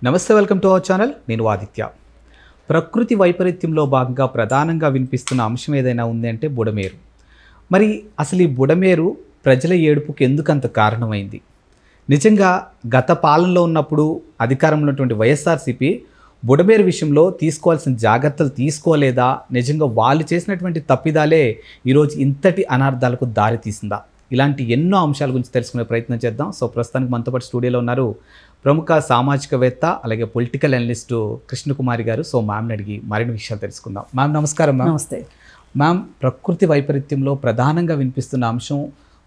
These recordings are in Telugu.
నమస్తే, వెల్కమ్ టు అవర్ ఛానల్. నేను ఆదిత్య. ప్రకృతి వైపరీత్యంలో భాగంగా ప్రధానంగా వినిపిస్తున్న అంశం ఏదైనా ఉంది అంటే బుడమేరు. మరి అసలు ఈ బుడమేరు ప్రజల ఏడుపుకి ఎందుకంత కారణమైంది? నిజంగా గత పాలనలో ఉన్నప్పుడు అధికారంలో ఉన్నటువంటి వైఎస్ఆర్సీపీ బుడమేరు విషయంలో తీసుకోవాల్సిన జాగ్రత్తలు తీసుకోలేదా? నిజంగా వాళ్ళు చేసినటువంటి తప్పిదాలే ఈరోజు ఇంతటి అనార్థాలకు దారి తీసిందా? ఇలాంటి ఎన్నో అంశాల గురించి తెలుసుకునే ప్రయత్నం చేద్దాం. సో ప్రస్తుతానికి మనతో పాటు స్టూడియోలో ఉన్నారు ప్రముఖ సామాజికవేత్త అలాగే పొలిటికల్ అనలిస్టు కృష్ణకుమారి గారు. సో మ్యామ్ని అడిగి మరిన్ని విషయాలు తెలుసుకుందాం. మ్యామ్ నమస్కారం. మ్యామ్ నమస్తే. మ్యామ్, ప్రకృతి వైపరీత్యంలో ప్రధానంగా వినిపిస్తున్న అంశం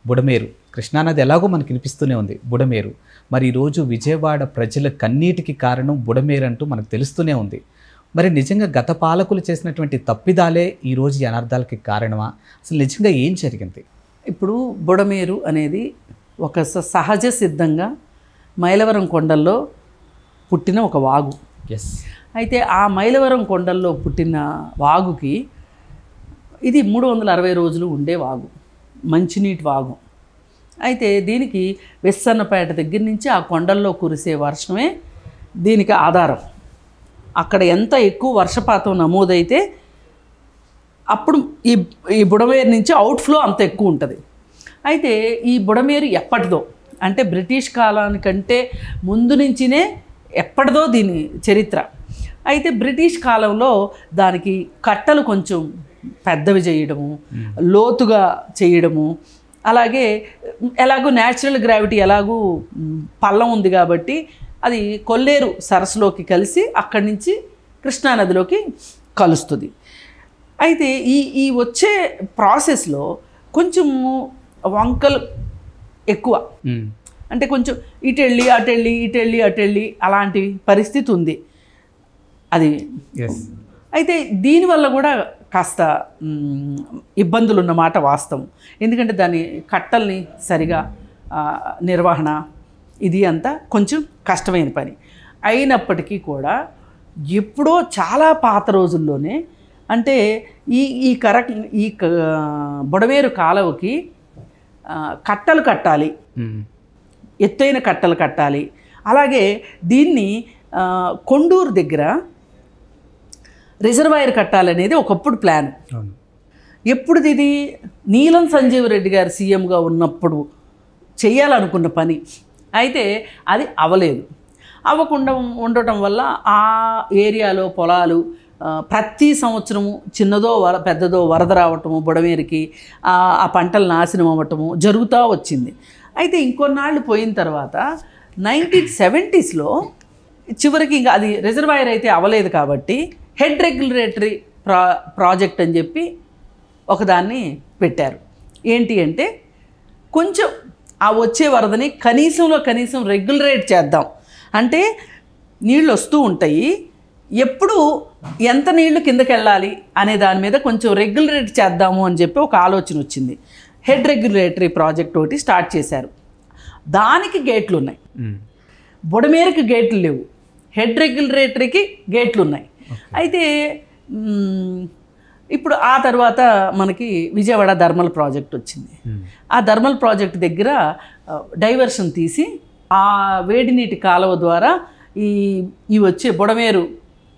బుడమేరు. కృష్ణానది ఎలాగో మనకి వినిపిస్తూనే ఉంది, బుడమేరు. మరి ఈరోజు విజయవాడ ప్రజల కన్నీటికి కారణం బుడమేరు అంటూ మనకు తెలుస్తూనే ఉంది. మరి నిజంగా గత పాలకులు చేసినటువంటి తప్పిదాలే ఈరోజు ఈ అనర్థాలకి కారణమా? అసలు నిజంగా ఏం జరిగింది? ఇప్పుడు బుడమేరు అనేది ఒక సహజ సిద్ధంగా మైలవరం కొండల్లో పుట్టిన ఒక వాగు. ఎస్. అయితే ఆ మైలవరం కొండల్లో పుట్టిన వాగుకి ఇది 360 రోజులు ఉండే వాగు, మంచినీటి వాగు. అయితే దీనికి వెస్సన్నపేట దగ్గర నుంచి ఆ కొండల్లో కురిసే వర్షమే దీనికి ఆధారం. అక్కడ ఎంత ఎక్కువ వర్షపాతం నమోదైతే అప్పుడు ఈ బుడమేరు నుంచి అవుట్ఫ్లో అంత ఎక్కువ ఉంటుంది. అయితే ఈ బుడమేరు ఎప్పటిదో అంటే బ్రిటిష్ కాలానికంటే ముందు నుంచినే ఎప్పటిదో దీని చరిత్ర. అయితే బ్రిటిష్ కాలంలో దానికి కట్టలు కొంచెం పెద్దవి చేయడము, లోతుగా చేయడము, అలాగే ఎలాగో న్యాచురల్ గ్రావిటీ ఎలాగూ పల్లం ఉంది కాబట్టి అది కొల్లేరు సరస్సులోకి కలిసి అక్కడి నుంచి కృష్ణానదిలోకి కలుస్తుంది. అయితే ఈ వచ్చే ప్రాసెస్లో కొంచెము వంకలు ఎక్కువ, అంటే కొంచెం ఇటెళ్ళి అటెళ్ళి అలాంటి పరిస్థితి ఉంది అది. అయితే దీనివల్ల కూడా కాస్త ఇబ్బందులు ఉన్నమాట వాస్తవం. ఎందుకంటే దాని కట్టల్ని సరిగా నిర్వహణ ఇది అంతా కొంచెం కష్టమైన పని. అయినప్పటికీ కూడా ఎప్పుడో చాలా పాత రోజుల్లోనే అంటే ఈ బుడమేరు కాలువకి కట్టలు కట్టాలి, ఎత్తైన కట్టలు కట్టాలి. అలాగే దీన్ని కొండూరు దగ్గర రిజర్వాయర్ కట్టాలనేది ఒకప్పుడు ప్లాన్. ఎప్పుడు ఇది నీలం సంజీవ్ రెడ్డి గారు సీఎంగా ఉన్నప్పుడు చేయాలనుకున్న పని. అయితే అది అవ్వలేదు. అవ్వకుండా ఉండటం వల్ల ఆ ఏరియాలో పొలాలు ప్రతి సంవత్సరము చిన్నదో పెద్దదో వరద రావటము, బుడమేరుకి ఆ పంటలు నాశనం అవ్వటము జరుగుతూ వచ్చింది. అయితే ఇంకొన్నాళ్ళు పోయిన తర్వాత 1970sలో చివరికి ఇంకా అది రిజర్వాయర్ అయితే అవ్వలేదు కాబట్టి హెడ్ రెగ్యులేటరీ ప్రాజెక్ట్ అని చెప్పి ఒకదాన్ని పెట్టారు. ఏంటి అంటే కొంచెం ఆ వచ్చే వరదని కనీసం రెగ్యులరేట్ చేద్దాం. అంటే నీళ్ళు వస్తూ ఉంటాయి, ఎప్పుడు ఎంత నీళ్లు కిందకి వెళ్ళాలి అనే దాని మీద కొంచెం రెగ్యులేట్ చేద్దాము అని చెప్పి ఒక ఆలోచన వచ్చింది. హెడ్ రెగ్యులేటరీ ప్రాజెక్ట్ ఒకటి స్టార్ట్ చేశారు. దానికి గేట్లు ఉన్నాయి, బుడమేరుకి గేట్లు లేవు, హెడ్ రెగ్యులేటరీకి గేట్లు ఉన్నాయి. అయితే ఇప్పుడు ఆ తర్వాత మనకి విజయవాడ థర్మల్ ప్రాజెక్ట్ వచ్చింది. ఆ థర్మల్ ప్రాజెక్ట్ దగ్గర డైవర్షన్ తీసి ఆ వేడి నీటి కాలువ ద్వారా ఈ వచ్చే బుడమేరు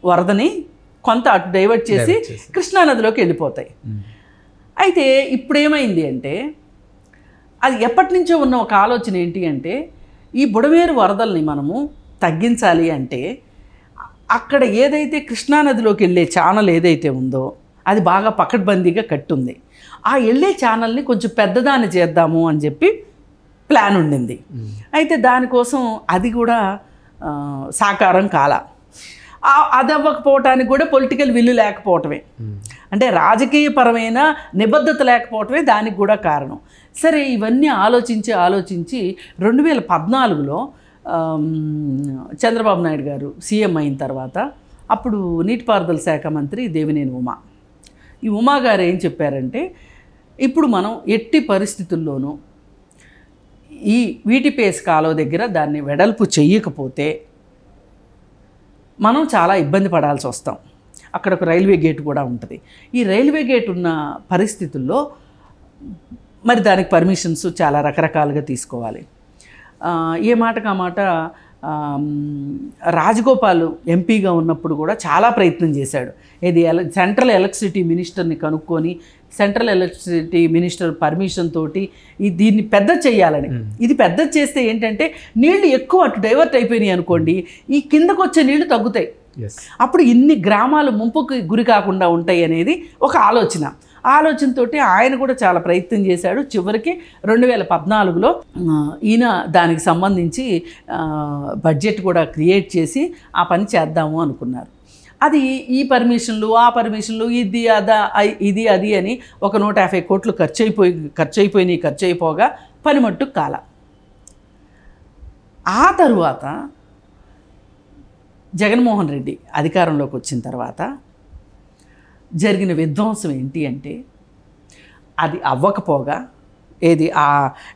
వరదని కొంత అటు డైవర్ట్ చేసి కృష్ణానదిలోకి వెళ్ళిపోతాయి. అయితే ఇప్పుడు ఏమైంది అంటే అది ఎప్పటి నుంచో ఉన్న ఒక ఆలోచన ఏంటి అంటే ఈ బుడమేరు వరదల్ని మనము తగ్గించాలి అంటే అక్కడ ఏదైతే కృష్ణానదిలోకి వెళ్ళే ఛానల్ ఏదైతే ఉందో అది బాగా పకడ్బందీగా కట్టుంది. ఆ వెళ్ళే ఛానల్ని కొంచెం పెద్దదాన్ని చేద్దాము అని చెప్పి ప్లాన్ ఉండింది. అయితే దానికోసం అది కూడా సాకారం కాల. అది అవ్వకపోవటానికి కూడా పొలిటికల్ విల్లు లేకపోవటమే, అంటే రాజకీయపరమైన నిబద్ధత లేకపోవటమే దానికి కూడా కారణం. సరే, ఇవన్నీ ఆలోచించి 2014లో చంద్రబాబు నాయుడు గారు సీఎం అయిన తర్వాత అప్పుడు నీటిపారుదల శాఖ మంత్రి దేవినేని ఉమా, ఈ ఉమా గారు ఏం చెప్పారంటే ఇప్పుడు మనం ఎట్టి పరిస్థితుల్లోనూ ఈ వీటిపేస్ కాలువ దగ్గర దాన్ని వెడల్పు చెయ్యకపోతే మనం చాలా ఇబ్బంది పడాల్సి వస్తాం. అక్కడ ఒక రైల్వే గేట్ కూడా ఉంటుంది. ఈ రైల్వే గేట్ ఉన్న పరిస్థితుల్లో మరి దానికి పర్మిషన్స్ చాలా రకరకాలుగా తీసుకోవాలి. ఏ మాటకు ఆ మాట రాజగోపాల్ ఎంపీగా ఉన్నప్పుడు కూడా చాలా ప్రయత్నం చేశాడు. ఇది సెంట్రల్ ఎలక్ట్రిసిటీ మినిస్టర్ని కనుక్కొని సెంట్రల్ ఎలక్ట్రిసిటీ మినిస్టర్ పర్మిషన్ తోటి దీన్ని పెద్ద చేయాలని. ఇది పెద్ద చేస్తే ఏంటంటే నీళ్లు ఎక్కువ అటు డైవర్ట్ అయిపోయినాయి అనుకోండి, ఈ కిందకు వచ్చే నీళ్లు తగ్గుతాయి. అప్పుడు ఇన్ని గ్రామాలు ముంపుకు గురి కాకుండా ఉంటాయి అనేది ఒక ఆలోచనతో ఆయన కూడా చాలా ప్రయత్నం చేశాడు. చివరికి 2014లో ఈయన దానికి సంబంధించి బడ్జెట్ కూడా క్రియేట్ చేసి ఆ పని చేద్దాము అనుకున్నారు. అది ఈ పర్మిషన్లు ఆ పర్మిషన్లు ఇది అది అని ఒక 150 కోట్లు ఖర్చు అయిపోగా పని మట్టు కాల. ఆ తరువాత జగన్మోహన్ రెడ్డి అధికారంలోకి వచ్చిన తర్వాత జరిగిన విధ్వంసం ఏంటి అంటే, అది అవ్వకపోగా ఆ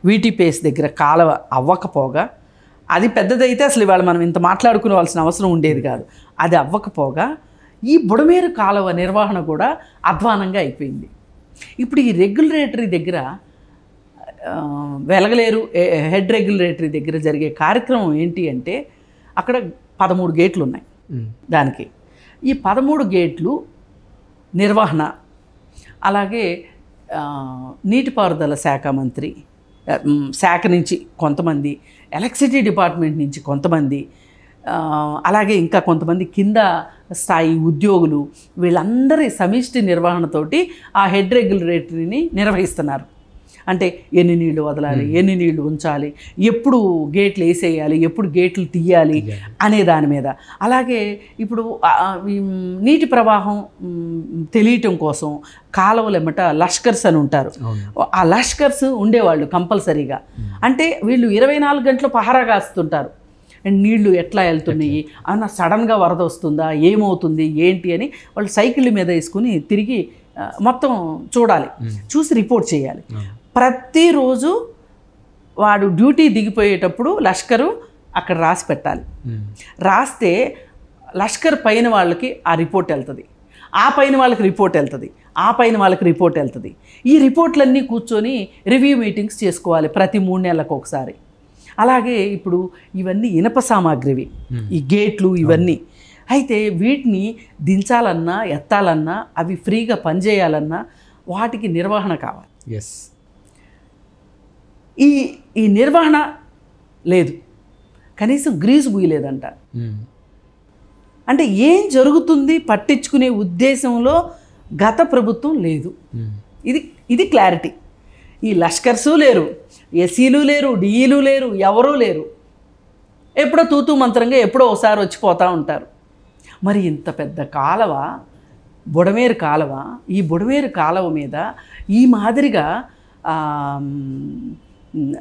వీటీపీఎస్ దగ్గర కాలువ అవ్వకపోగా, అది పెద్దదైతే అసలు ఇవాళ మనం ఇంత మాట్లాడుకోవాల్సిన అవసరం ఉండేది కాదు. అది అవ్వకపోగా ఈ బుడమేరు కాలువ నిర్వహణ కూడా అధ్వానంగా అయిపోయింది. ఇప్పుడు ఈ రెగ్యులేటరీ దగ్గర వెలగలేరు హెడ్ రెగ్యులేటరీ దగ్గర జరిగే కార్యక్రమం ఏంటి అంటే, అక్కడ 13 గేట్లు ఉన్నాయి. దానికి ఈ 13 గేట్లు నిర్వహణ, అలాగే నీటిపారుదల శాఖ నుంచి కొంతమంది, ఎలక్ట్రిసిటీ డిపార్ట్మెంట్ నుంచి కొంతమంది, అలాగే ఇంకా కొంతమంది కింద స్థాయి ఉద్యోగులు, వీళ్ళందరి సమిష్టి నిర్వహణతోటి ఆ హెడ్ రెగ్యులేటరీని నిర్వహిస్తున్నారు. అంటే ఎన్ని నీళ్లు వదలాలి, ఎన్ని నీళ్లు ఉంచాలి, ఎప్పుడు గేట్లు వేసేయాలి, ఎప్పుడు గేట్లు తీయాలి అనే దాని మీద. అలాగే ఇప్పుడు నీటి ప్రవాహం తెలియటం కోసం కాలువలెమ్మట లష్కర్స్ అని ఉంటారు. ఆ లష్కర్స్ ఉండేవాళ్ళు కంపల్సరీగా. అంటే వీళ్ళు 24 గంటలు పహారా కాస్తుంటారు. నీళ్లు ఎట్లా వెళ్తున్నాయి అన్న, సడన్గా వరద వస్తుందా, ఏమవుతుంది ఏంటి అని వాళ్ళు సైకిళ్ళ మీద వేసుకుని తిరిగి మొత్తం చూడాలి, చూసి రిపోర్ట్ చేయాలి. ప్రతిరోజు వాడు డ్యూటీ దిగిపోయేటప్పుడు లష్కరు అక్కడ రాసి పెట్టాలి. రాస్తే లష్కర్ పైన వాళ్ళకి ఆ రిపోర్ట్ వెళ్తుంది, ఆ పైన వాళ్ళకి రిపోర్ట్ వెళ్తుంది, ఆ పైన వాళ్ళకి రిపోర్ట్ వెళ్తుంది. ఈ రిపోర్ట్లన్నీ కూర్చొని రివ్యూ మీటింగ్స్ చేసుకోవాలి ప్రతి 3 నెలలకు ఒకసారి. అలాగే ఇప్పుడు ఇవన్నీ ఇనప సామాగ్రివి, ఈ గేట్లు ఇవన్నీ. అయితే వీటిని దించాలన్నా ఎత్తాలన్నా అవి ఫ్రీగా పనిచేయాలన్నా వాటికి నిర్వహణ కావాలి. ఈ నిర్వహణ లేదు, కనీసం గ్రీజు పూయలేదంట. అంటే ఏం జరుగుతుంది పట్టించుకునే ఉద్దేశంలో గత ప్రభుత్వం లేదు. ఇది క్లారిటీ. ఈ లష్కర్సు లేరు, ఎస్సీలు లేరు, డిఈలు లేరు, ఎవరూ లేరు. ఎప్పుడో తూతూ మంత్రంగా ఎప్పుడో ఒకసారి వచ్చిపోతూ ఉంటారు. మరి ఇంత పెద్ద కాలువ, బుడమేరు కాలువ, ఈ బుడమేరు కాలువ మీద ఈ మాదిరిగా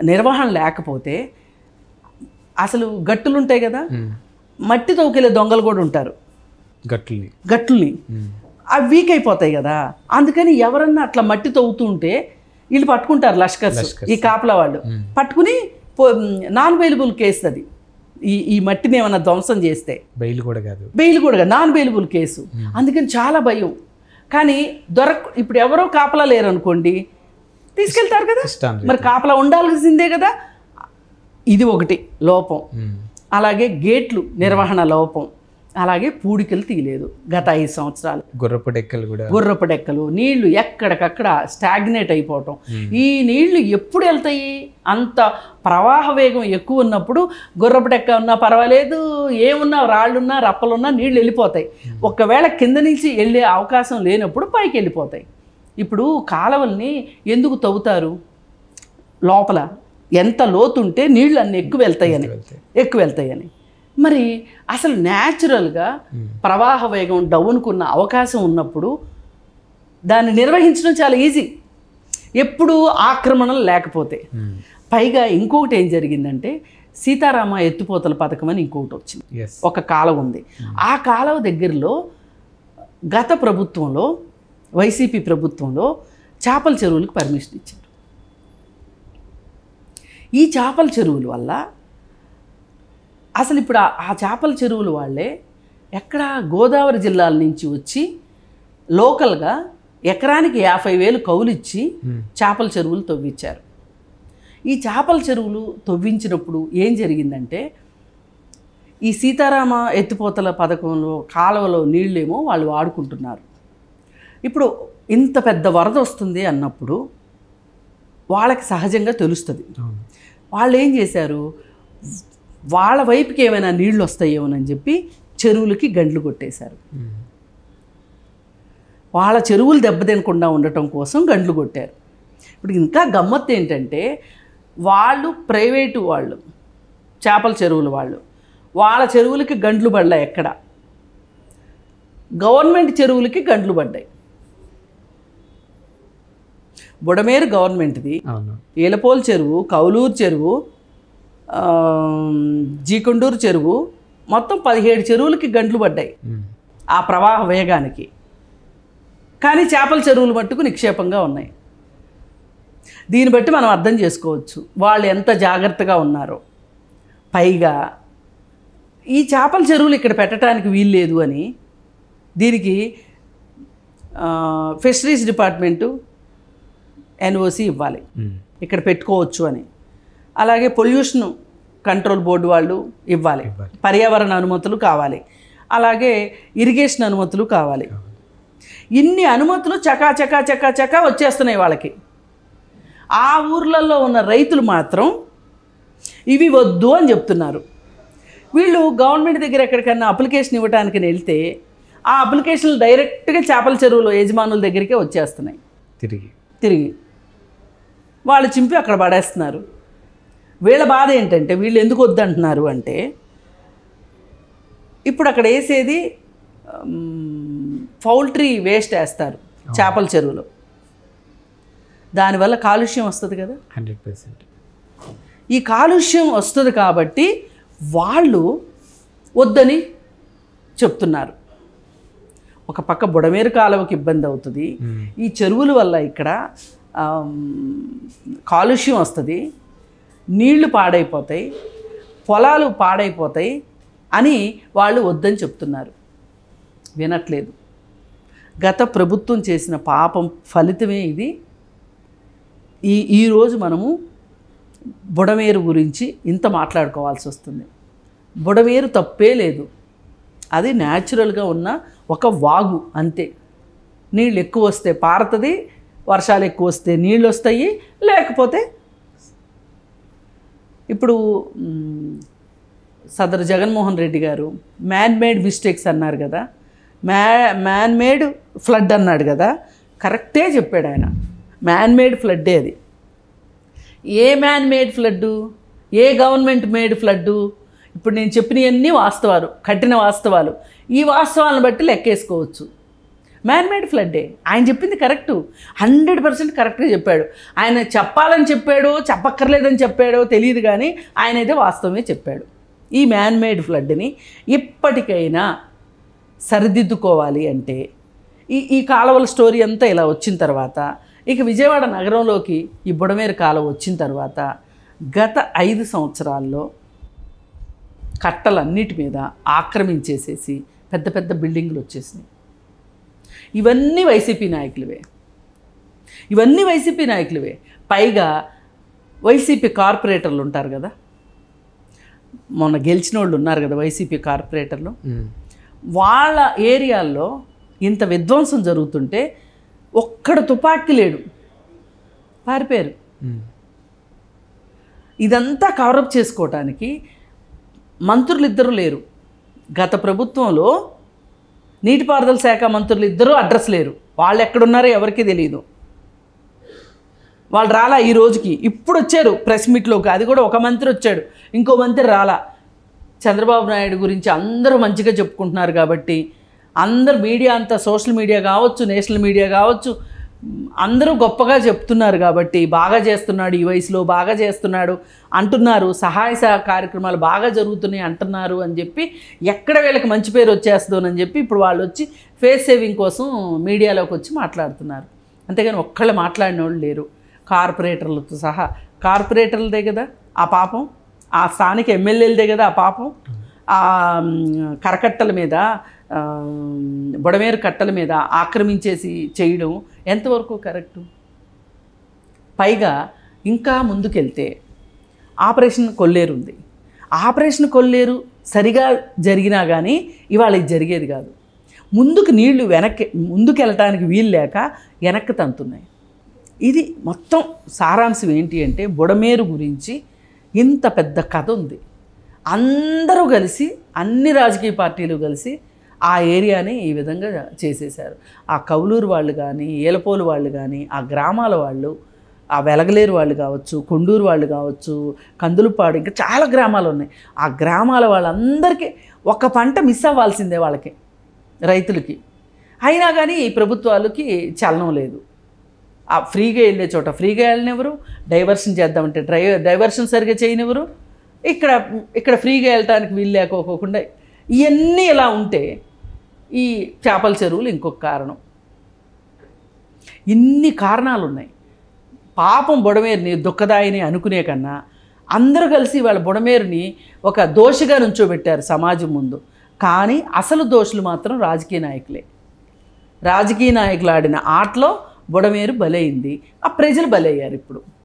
నిర్వహణ లేకపోతే అసలు గట్టులు ఉంటాయి కదా, మట్టి తవ్వుకెళ్ళే దొంగలు కూడా ఉంటారు, గట్టుల్ని అవి వీక్ అయిపోతాయి కదా. అందుకని ఎవరన్నా అట్లా మట్టి తవ్వుతూ ఉంటే వీళ్ళు పట్టుకుంటారు, లష్కర్స్, ఈ కాపలా వాళ్ళు పట్టుకుని నాన్ బెయిలబుల్ కేసు అది. ఈ మట్టిని ఏమన్నా ధ్వంసం చేస్తే బెయిల్ కూడా నాన్ బెయిలబుల్ కేసు. అందుకని చాలా భయం. కానీ ఇప్పుడు ఎవరో కాపలా లేరు అనుకోండి, తీసుకెళ్తారు కదా, మరి కాపలా ఉండాల్సిందే కదా. ఇది ఒకటి లోపం. అలాగే గేట్లు నిర్వహణ లోపం. అలాగే పూడికలు తీయలేదు గత 5 సంవత్సరాలు. గుర్రపు డెక్కలు, నీళ్లు ఎక్కడికక్కడ స్టాగ్నేట్ అయిపోవటం. ఈ నీళ్లు ఎప్పుడు వెళ్తాయి? అంత ప్రవాహ వేగం ఎక్కువ ఉన్నప్పుడు గుర్రపు డెక్క ఉన్నా పర్వాలేదు, ఏమున్నా రాళ్ళున్నా రప్పలున్నా నీళ్లు వెళ్ళిపోతాయి. ఒకవేళ కింద నుంచి వెళ్ళే అవకాశం లేనప్పుడు పైకి వెళ్ళిపోతాయి. ఇప్పుడు కాలువల్ని ఎందుకు తవ్వుతారు? లోపల ఎంత లోతుంటే నీళ్ళు అన్ని ఎక్కువ వెళ్తాయని. మరి అసలు న్యాచురల్గా ప్రవాహ వేగం డౌన్కున్న అవకాశం ఉన్నప్పుడు దాన్ని నిర్వహించడం చాలా ఈజీ, ఎప్పుడు ఆక్రమణలు లేకపోతే. పైగా ఇంకొకటి ఏం జరిగిందంటే, సీతారామ ఎత్తిపోతల పథకం అని ఇంకొకటి వచ్చింది. ఒక కాలువ ఉంది. ఆ కాలువ దగ్గరలో గత ప్రభుత్వంలో, వైసీపీ ప్రభుత్వంలో చేపల చెరువులకు పర్మిషన్ ఇచ్చారు. ఈ చేపల చెరువుల వల్ల అసలు ఇప్పుడు ఆ చేపల చెరువుల వాళ్ళే ఎక్కడ గోదావరి జిల్లాల నుంచి వచ్చి లోకల్గా ఎకరానికి 50,000 కౌలిచ్చి చేపల చెరువులు తవ్వించారు. ఈ చేపల చెరువులు తవ్వించినప్పుడు ఏం జరిగిందంటే, ఈ సీతారామ ఎత్తిపోతల పథకంలో కాలువలో నీళ్ళేమో వాళ్ళు వాడుకుంటున్నారు. ఇప్పుడు ఇంత పెద్ద వరద వస్తుంది అన్నప్పుడు వాళ్ళకి సహజంగా తెలుస్తుంది. వాళ్ళు ఏం చేశారు, వాళ్ళ వైపుకి ఏమైనా నీళ్ళు వస్తాయేమోనని చెప్పి చెరువులకి గండ్లు కొట్టేశారు. వాళ్ళ చెరువులు దెబ్బతినకుండా ఉండటం కోసం గండ్లు కొట్టారు. ఇప్పుడు ఇంకా గమ్మత్తు ఏంటంటే వాళ్ళు ప్రైవేటు వాళ్ళు, చేపల చెరువులు వాళ్ళు, వాళ్ళ చెరువులకి గండ్లు పడ్డాయి. ఎక్కడ గవర్నమెంట్ చెరువులకి గండ్లు పడ్డాయి. బుడమేరు గవర్నమెంట్ది, ఏలపోలు చెరువు, కౌలూరు చెరువు, జీకొండూరు చెరువు, మొత్తం 17 చెరువులకి గండ్లు పడ్డాయి ఆ ప్రవాహ వేగానికి. కానీ చేపల చెరువులు మట్టుకు నిక్షేపంగా ఉన్నాయి. దీన్ని బట్టి మనం అర్థం చేసుకోవచ్చు వాళ్ళు ఎంత జాగ్రత్తగా ఉన్నారో. పైగా ఈ చేపల చెరువులు ఇక్కడ పెట్టడానికి వీల్లేదు అని దీనికి ఫిషరీస్ డిపార్ట్మెంటు ఎన్ఓసి ఇవ్వాలి, ఇక్కడ పెట్టుకోవచ్చు అని. అలాగే పొల్యూషన్ కంట్రోల్ బోర్డు వాళ్ళు ఇవ్వాలి, పర్యావరణ అనుమతులు కావాలి, అలాగే ఇరిగేషన్ అనుమతులు కావాలి. ఇన్ని అనుమతులు చకా చకా చకా చకా వచ్చేస్తున్నాయి వాళ్ళకి. ఆ ఊర్లలో ఉన్న రైతులు మాత్రం ఇవి వద్దు అని చెప్తున్నారు. వీళ్ళు గవర్నమెంట్ దగ్గర ఎక్కడికన్నా అప్లికేషన్ ఇవ్వడానికి వెళ్తే ఆ అప్లికేషన్లు డైరెక్ట్గా చేపల చెరువులో యజమానుల దగ్గరికే వచ్చేస్తున్నాయి. తిరిగి వాళ్ళు చింపి అక్కడ పడేస్తున్నారు. వీళ్ళ బాధ ఏంటంటే వీళ్ళు ఎందుకు వద్దంటున్నారు అంటే ఇప్పుడు అక్కడ వేసేది పౌల్ట్రీ వేస్ట్ వేస్తారు చేపల చెరువులో, దానివల్ల కాలుష్యం వస్తుంది కదా. 100%. ఈ కాలుష్యం వస్తుంది కాబట్టి వాళ్ళు వద్దని చెప్తున్నారు. ఒక పక్క బుడమేరు కాలువకి ఇబ్బంది అవుతుంది, ఈ చెరువుల వల్ల ఇక్కడ కాలుష్యం వస్తుంది, నీళ్లు పాడైపోతాయి, పొలాలు పాడైపోతాయి అని వాళ్ళు వద్దని చెప్తున్నారు. వినట్లేదు. గత ప్రభుత్వం చేసిన పాపం ఫలితమే ఇది. ఈరోజు మనము బుడమేరు గురించి ఇంత మాట్లాడుకోవాల్సి వస్తుంది. బుడమేరు తప్పే లేదు, అది న్యాచురల్గా ఉన్న ఒక వాగు అంతే. నీళ్ళు ఎక్కువ వస్తే పారుతుంది, వర్షాలు ఎక్కువ వస్తే నీళ్ళు వస్తాయి, లేకపోతే ఇప్పుడు సదరు జగన్మోహన్ రెడ్డి గారు మ్యాన్ మేడ్ మిస్టేక్స్ అన్నారు కదా, మ్యాన్ మేడ్ ఫ్లడ్ అన్నాడు కదా, కరెక్టే చెప్పాడు ఆయన. మ్యాన్ మేడ్ ఫ్లడ్డే అది. ఏ మ్యాన్ మేడ్ ఫ్లడ్డు, ఏ గవర్నమెంట్ మేడ్ ఫ్లడ్డు? ఇప్పుడు నేను చెప్పినవన్నీ వాస్తవాలు, కఠిన వాస్తవాలు. ఈ వాస్తవాలను బట్టి లెక్కేసుకోవచ్చు. Man made ఫ్లడ్డే. ఆయన చెప్పింది కరెక్టు, 100% కరెక్ట్గా చెప్పాడు. ఆయన చెప్పాలని చెప్పాడో చెప్పక్కర్లేదని చెప్పాడో తెలియదు, కానీ ఆయన అయితే వాస్తవమే చెప్పాడు. ఈ మ్యాన్ మేడ్ ఫ్లడ్ని ఇప్పటికైనా సరిదిద్దుకోవాలి అంటే ఈ కాలువల స్టోరీ అంతా ఇలా వచ్చిన తర్వాత, ఇక విజయవాడ నగరంలోకి ఈ బుడమేరు కాలువ వచ్చిన తర్వాత గత 5 సంవత్సరాల్లో కట్టలన్నిటి మీద ఆక్రమించేసేసి పెద్ద పెద్ద బిల్డింగులు వచ్చేసినాయి. ఇవన్నీ వైసీపీ నాయకులవే. పైగా వైసీపీ కార్పొరేటర్లు ఉంటారు కదా, మొన్న గెలిచిన వాళ్ళు ఉన్నారు కదా వైసీపీ కార్పొరేటర్లు, వాళ్ళ ఏరియాల్లో ఇంత విధ్వంసం జరుగుతుంటే ఒక్కడ తుపాకీ లేడు, పారిపోయారు. ఇదంతా కవరప్ చేసుకోవటానికి మంత్రులు ఇద్దరు లేరు. గత ప్రభుత్వంలో నీటిపారుదల శాఖ మంత్రులు ఇద్దరూ అడ్రస్ లేరు. వాళ్ళు ఎక్కడున్నారో ఎవరికీ తెలియదు. వాళ్ళు రాలా ఈ రోజుకి. ఇప్పుడు వచ్చారు ప్రెస్ మీట్లోకి, అది కూడా ఒక మంత్రి వచ్చాడు, ఇంకో మంత్రి రాలా. చంద్రబాబు నాయుడు గురించి అందరూ మంచిగా చెప్పుకుంటున్నారు కాబట్టి అందరు మీడియా అంతా, సోషల్ మీడియా కావచ్చు, నేషనల్ మీడియా కావచ్చు, అందరూ గొప్పగా చెప్తున్నారు కాబట్టి బాగా చేస్తున్నాడు, ఈ వయసులో బాగా చేస్తున్నాడు అంటున్నారు, సహాయ కార్యక్రమాలు బాగా జరుగుతున్నాయి అంటున్నారు అని చెప్పి ఎక్కడ వీళ్ళకి మంచి పేరు వచ్చేస్తుందని చెప్పి ఇప్పుడు వాళ్ళు వచ్చి ఫేస్ సేవింగ్ కోసం మీడియాలోకి వచ్చి మాట్లాడుతున్నారు. అంతేగాని ఒక్కళ్ళు మాట్లాడిన వాళ్ళు లేరు, కార్పొరేటర్లతో సహా. కార్పొరేటర్లదే కదా ఆ పాపం, ఆ స్థానిక ఎమ్మెల్యేలదే కదా ఆ పాపం. ఆ కరకట్టల మీద, బుడమేరు కట్టల మీద ఆక్రమించేసి చేయడం ఎంతవరకు కరెక్టు? పైగా ఇంకా ముందుకెళ్తే ఆపరేషన్ కొల్లేరు ఉంది. ఆపరేషన్ కొల్లేరు సరిగా జరిగినా కానీ ఇవాళ ఇది జరిగేది కాదు. ముందుకు నీళ్లు ముందుకు వెళ్ళటానికి వీలు లేక వెనక్కి తంతున్నాయి. ఇది మొత్తం సారాంశం ఏంటి అంటే బుడమేరు గురించి ఇంత పెద్ద కథ ఉంది. అందరూ కలిసి, అన్ని రాజకీయ పార్టీలు కలిసి ఆ ఏరియాని ఈ విధంగా చేసేశారు. ఆ కౌలూరు వాళ్ళు కానీ, ఏలపోలు వాళ్ళు కానీ, ఆ గ్రామాల వాళ్ళు, ఆ వెలగలేరు వాళ్ళు కావచ్చు, కొండూరు వాళ్ళు కావచ్చు, కందులపాడు, ఇంకా చాలా గ్రామాలు ఉన్నాయి. ఆ గ్రామాల వాళ్ళందరికీ ఒక పంట మిస్ అవ్వాల్సిందే వాళ్ళకి, రైతులకి. అయినా కానీ ఈ ప్రభుత్వాలకి చలనం లేదు. ఆ ఫ్రీగా వెళ్ళే చోట ఫ్రీగా వెళ్ళనివ్వరు, డైవర్షన్ చేద్దామంటే డైవర్షన్ సరిగ్గా చేయనివ్వరు. ఇక్కడ ఫ్రీగా వెళ్ళటానికి వీలు లేకపోకుండా ఇవన్నీ ఇలా ఉంటే ఈ చేపల చెరువులు ఇంకొక కారణం. ఇన్ని కారణాలు ఉన్నాయి. పాపం బుడమేరుని దుఃఖదాయిని అనుకునే కన్నా అందరూ కలిసి వాళ్ళ బుడమేరుని ఒక దోషిగా నుంచోబెట్టారు సమాజం ముందు. కానీ అసలు దోషులు మాత్రం రాజకీయ నాయకులే. రాజకీయ నాయకులు ఆడిన ఆటలో బుడమేరు బలైంది, ఆ ప్రజలు బలయ్యారు ఇప్పుడు.